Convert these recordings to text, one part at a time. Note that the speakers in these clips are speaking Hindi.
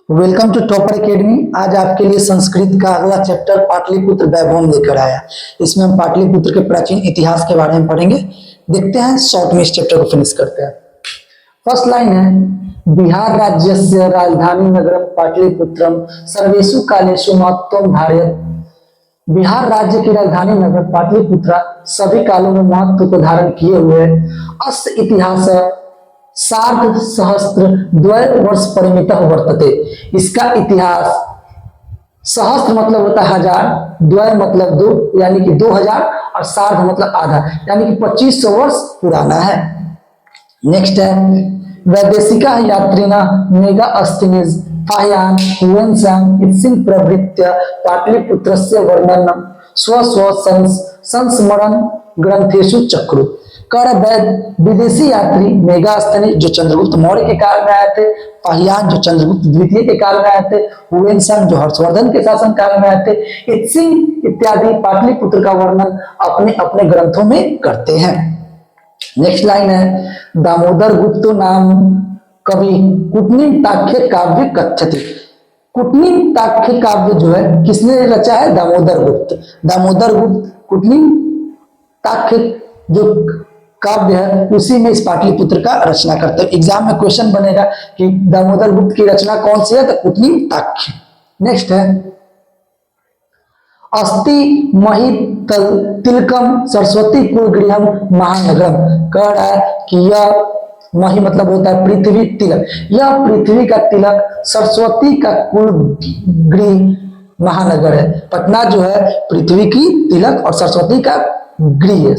Welcome to topper academy. आज आपके लिए संस्कृत का अगला चैप्टर पाटलिपुत्र वैभवम लेकर आया। इसमें हम पाटलिपुत्र के प्राचीन इतिहास के बारे में पढ़ेंगे। देखते हैं, शॉर्ट में इस चैप्टर को फिनिश करते हैं। फर्स्ट लाइन है, बिहार राज्य से राजधानी नगर पाटलिपुत्रम सर्वेषु कालेषु महत्वम धारयत। बिहार राज्य की राजधानी नगर पाटलिपुत्र सभी कालों में महत्व को धारण किए हुए अस्य इतिहास सार्ध सहस्त्र द्वय वर्ष परिमित वर्तते। इसका इतिहास, सहस्त्र मतलब होता है हजार, द्वय मतलब दो यानी कि 2000, और सार्ध मतलब आधा यानी कि 2500 वर्ष पुराना है। नेक्स्ट है, वैदेशिका यात्रिना मेगा अस्तिनिज फाह्यान हुएन्सांग इत्सिन प्रवृत्य पाटलिपुत्रस्य वर्णनम स्व स्व संस्मरण ग्रंथेषु चक्रु। कर विदेशी यात्री मेगास्थनी जो चंद्रगुप्त मौर्य के काल में आए थे, फाह्यान जो चंद्रगुप्त द्वितीय के काल में आए थे, हुएन्सांग जो हर्षवर्धन के शासन काल में आए थे, इत्सिंग इत्यादि पाटलिपुत्र का वर्णन अपने अपने ग्रंथों में करते हैं। नेक्स्ट लाइन है, दामोदर गुप्त नाम कवि कुटनीम ताख्य काव्य कथ्यते। कुटनीम ताख्य काव्य जो है किसने रचा है? दामोदर गुप्त। दामोदर गुप्त कुटनीम ताख्य जो काव्य है उसी में इस पाटलिपुत्र का रचना करते हैं। एग्जाम में क्वेश्चन बनेगा कि दामोदर गुप्त की रचना कौन सी है, तो कुटनीम ताख्य। नेक्स्ट है, अस्ति मही तिलकम सरस्वती कुल गृहम महानगरम। कह रहा है कि यह मही मतलब होता है पृथ्वी, तिलक, यह पृथ्वी का तिलक सरस्वती का कुल गृह महानगर है। पटना जो है पृथ्वी की तिलक और सरस्वती का गृह,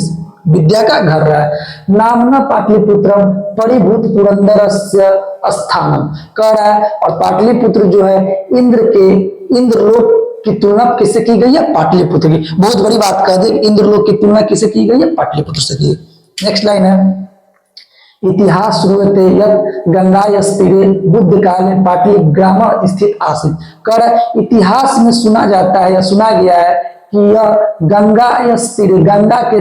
विद्या का घर रहा है। नामना पाटलिपुत्रम परिभूत पुरंदरस्य स्थानम। कह रहा है और पाटलिपुत्र जो है इंद्रलोक की तुलना किससे की गई है? पाटलिपुत्र की। बहुत बड़ी बात कह दे, इंद्रलोक की तुलना किससे की गई है? पाटलिपुत्र से की। नेक्स्ट लाइन है, इतिहास श्रूयते यत् गंगायस्तीरे बुद्ध काल में पाटली ग्राम स्थित आसीत। कह रहा है इतिहास में सुना जाता है या सुना गया है कि यह गंगायस्तीरे, गंगा के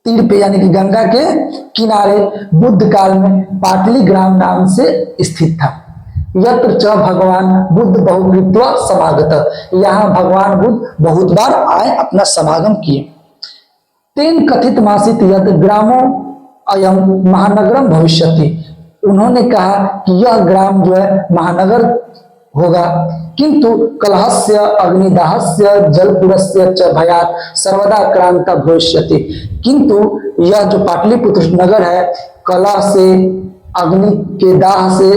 तीर पे यानी कि गंगा के किनारे बुद्ध काल में पाटली ग्राम नाम से स्थित था। यत्र च भगवान बुद्ध बहुकृत्वा समागत। यहाँ भगवान बुद्ध बहुत बार आए, अपना समागम किए। तेन कथित मासित यत् ग्रामो अयम महानगरम भविष्यति। उन्होंने कहा कि यह ग्राम जो है महानगर होगा, किंतु कलहस्य अग्निदाहस्य जलपुरस्य च भयात सर्वदा क्रांता भविष्यति। किंतु यह जो पाटलिपुत्र नगर है कलह से, अग्नि के दाह से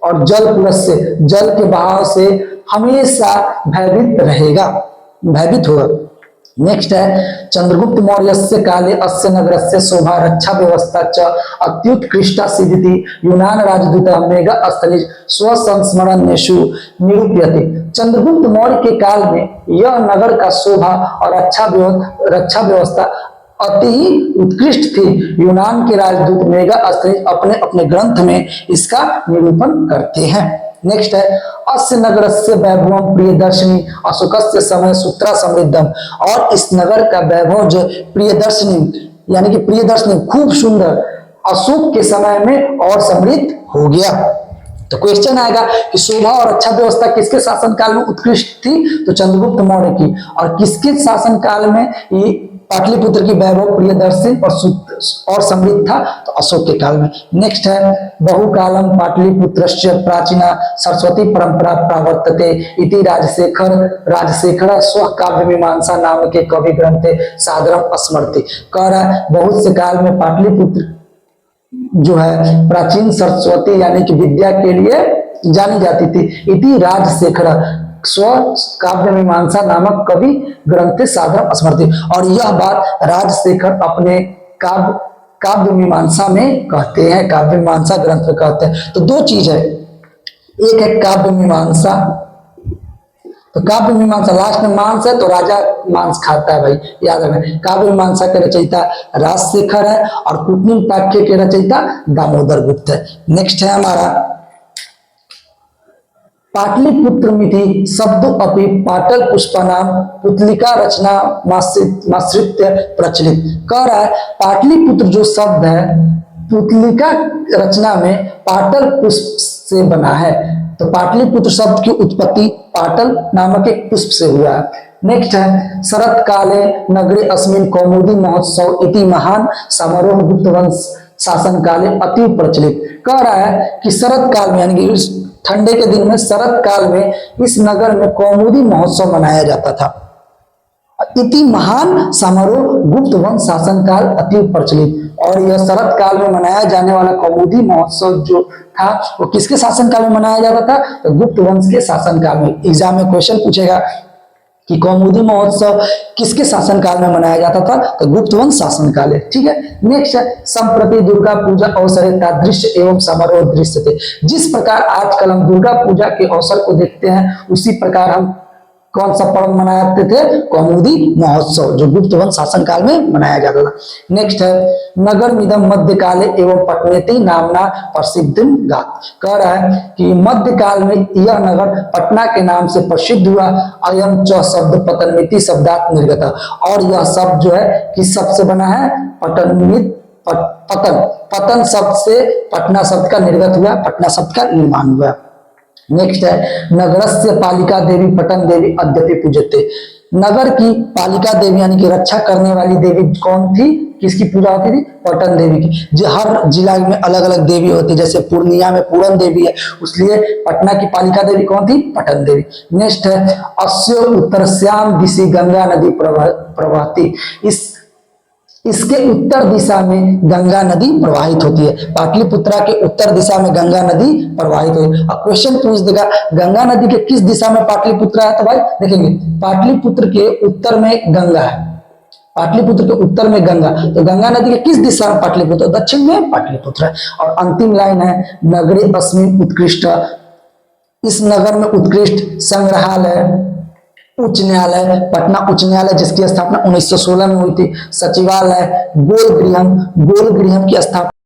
और जलपुर से, जल के बहाव से हमेशा भयभीत रहेगा, भयभीत होगा। नेक्स्ट है, चंद्रगुप्त मौर्य से काले अस्य नगरस्य शोभा रक्षा व्यवस्था च अत्युत्कृष्टा सिद्धिति यूनान राजदूत मेगा अस्थनिज स्व संस्मरणेषु निरूप्यते। चंद्रगुप्त मौर्य के काल में यह नगर का शोभा और रक्षा व्यवस्था अति ही उत्कृष्ट थी। यूनान के राजदूत मेगा अस्थनिज अपने अपने ग्रंथ में इसका निरूपण करते हैं। नेक्स्ट है, अस्य नगरस्य वैभवम प्रियदर्शिनी अशोकस्य समय सूत्रा समृद्धम। और इस नगर का वैभव जो प्रियदर्शिनी यानी कि प्रियदर्शिनी खूब सुंदर, अशोक के समय में और समृद्ध हो गया। तो क्वेश्चन आएगा कि शोभा और अच्छा व्यवस्था किसके शासनकाल में उत्कृष्ट थी? तो चंद्रगुप्त मौर्य की। और किसके शासनकाल में ये पाटलिपुत्र की वैभव प्रियदर्शी और समृद्ध था? तो अशोक के काल में। नेक्स्ट है, बहुकालम पाटलिपुत्रस्य प्राचीना सरस्वती परंपरा प्रावर्तते इति राजशेखर स्व काव्य मीमांसा नाम के कवि ग्रंथे सादरम स्मरति। कह रहा है बहुत से काल में पाटलिपुत्र जो है प्राचीन सरस्वती यानी कि विद्या के लिए जानी जाती थी। इति राजशेखर स्व काव्य मीमांसा नामक कवि ग्रंथ सादरम स्मरति। और यह बात राजशेखर अपने काव्य मीमांसा में कहते हैं, काव्य मीमांसा ग्रंथ में कहते हैं। तो दो चीज है, एक है काव्य मीमांसा, तो काव्य मीमांसा लास्ट में मांस है तो राजा मांस खाता है भाई, याद रखना। काव्य मीमांसा के रचयिता राजशेखर है और कुटनीम ताख्य के रचयिता दामोदर गुप्त है। नेक्स्ट है हमारा, पाटलिपुत्र मिथि शब्दों अपि पाटल पुष्पनाम पुतलिका रचना माश्रित्य प्रचलित। कह रहा है पाटलिपुत्र जो शब्द है पुतलिका रचना में पाटल पुष्प से बना है। तो पाटलिपुत्र शब्द की उत्पत्ति पाटल नामक एक पुष्प से हुआ है। नेक्स्ट है शरत काले नगरे अस्मिन कौमुदी महोत्सव इति महान समारोह गुप्त वंश शासन काले अति प्रचलित। कह रहा है कि शरत काल में यानी कि ठंडे के दिन में शरत काल में इस नगर में कौमुदी महोत्सव मनाया जाता था। इति महान समारोह गुप्त वंश शासन काल अति प्रचलित। और यह शरत काल में मनाया जाने वाला कौमुदी महोत्सव जो था वो किसके शासन काल में मनाया जाता था? तो गुप्त वंश के शासन काल में। एग्जाम में क्वेश्चन पूछेगा कि कौमुदी महोत्सव किसके शासन काल में मनाया जाता था? तो गुप्त वंश शासन काल है। ठीक है। नेक्स्ट है संप्रति दुर्गा पूजा अवसर दृश्य एवं समारोह दृश्य थे। जिस प्रकार आजकल हम दुर्गा पूजा के अवसर को देखते हैं उसी प्रकार हम कौन सा पर्व मनाते थे? कौमुदी महोत्सव, जो गुप्त वंश शासन काल में मनाया जाता था। नेक्स्ट है नगर मिदम मध्यकाले एवं पटनेति नामना प्रसिद्ध गात। कह रहा है कि मध्यकाल में यह नगर पटना के नाम से प्रसिद्ध हुआ। अयम च शब्द पतनमिति शब्दात निर्गत। और यह शब्द जो है किस शब्द से बना है? पतन शब्द से पटना शब्द का निर्गत हुआ, पटना शब्द का निर्माण हुआ। नेक्स्ट है नगरस्य पालिका देवी पटन देवी अद्यपि पूजते। नगर की पालिका देवी यानी कि रक्षा करने वाली देवी कौन थी? किसकी पूजा होती थी? पटन देवी की। जो हर जिला में अलग अलग देवी होती है, जैसे पूर्णिया में पूरन देवी है, इसलिए पटना की पालिका देवी कौन थी? पटन देवी। नेक्स्ट है अस्य उत्तर श्याम दिशि गंगा नदी प्रवहती। इसके उत्तर दिशा में गंगा नदी प्रवाहित होती है। पाटलिपुत्रा के उत्तर दिशा में गंगा नदी प्रवाहित होती है। अब क्वेश्चन पूछ देगा गंगा नदी के किस दिशा में पाटलिपुत्रा है? तो भाई देखेंगे पाटलिपुत्र के उत्तर में गंगा है, पाटलिपुत्र के उत्तर में गंगा। तो गंगा नदी के किस दिशा में पाटलिपुत्र? दक्षिण में पाटलिपुत्र है। और अंतिम लाइन है नगरे अस्मिन उत्कृष्ट। इस नगर में उत्कृष्ट संग्रहालय, उच्च न्यायालय, पटना उच्च न्यायालय जिसकी स्थापना 1916 में हुई थी, सचिवालय, गोल गृहम की स्थापना